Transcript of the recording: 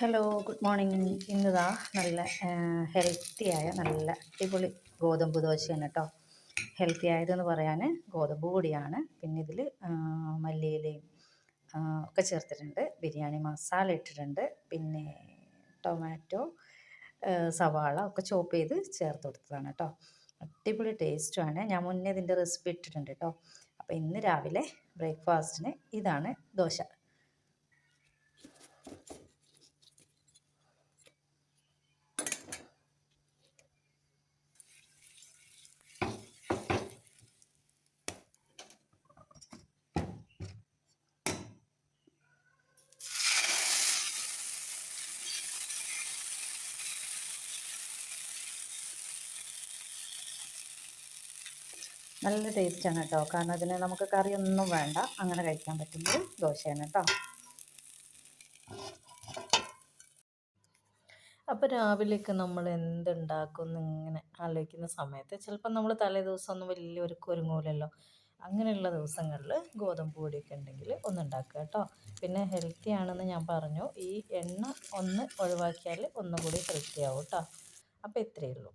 Hello, good morning. ഇന്നിതാ നല്ല ഹെൽത്തിയായ നല്ല അടിപൊളി ഗോതമ്പ് ദോശയാണ് കേട്ടോ. ഹെൽത്തി ആയതെന്ന് പറയാൻ ഗോതമ്പ് പൊടിയാണ്. പിന്നെ ഇതിൽ മല്ലിയിലയും ഒക്കെ ചേർത്തിട്ടുണ്ട്. ബിരിയാണി മസാല ഇട്ടിട്ടുണ്ട്. പിന്നെ ടൊമാറ്റോ, സവാള ഒക്കെ ചോപ്പ് ചെയ്ത് ചേർത്ത് കൊടുത്തതാണ് കേട്ടോ. അടിപൊളി ടേസ്റ്റുമാണ്. ഞാൻ മുന്നേ ഇതിൻ്റെ റെസിപ്പി ഇട്ടിട്ടുണ്ട് കേട്ടോ. അപ്പോൾ ഇന്ന് രാവിലെ ബ്രേക്ക്ഫാസ്റ്റിന് ഇതാണ് ദോശ. നല്ല ടേസ്റ്റാണ് കേട്ടോ. കാരണം അതിന് നമുക്ക് കറിയൊന്നും വേണ്ട, അങ്ങനെ കഴിക്കാൻ പറ്റുന്നത് ദോശയാണ് കേട്ടോ. അപ്പോൾ രാവിലെയൊക്കെ നമ്മൾ എന്തുണ്ടാക്കും എന്നിങ്ങനെ ആലോചിക്കുന്ന സമയത്ത് ചിലപ്പോൾ നമ്മൾ തലേ ദിവസം ഒന്നും വലിയൊരു ഒരുങ്ങൂലല്ലോ. അങ്ങനെയുള്ള ദിവസങ്ങളിൽ ഗോതമ്പ് പൊടിയൊക്കെ ഉണ്ടെങ്കിൽ ഒന്ന് ഉണ്ടാക്കുക കേട്ടോ. പിന്നെ ഹെൽത്തി ആണെന്ന് ഞാൻ പറഞ്ഞു. ഈ എണ്ണ ഒന്ന് ഒഴിവാക്കിയാൽ ഒന്നുകൂടി ഹെൽത്തി ആവും കേട്ടോ. അപ്പോൾ ഇത്രയേ ഉള്ളൂ.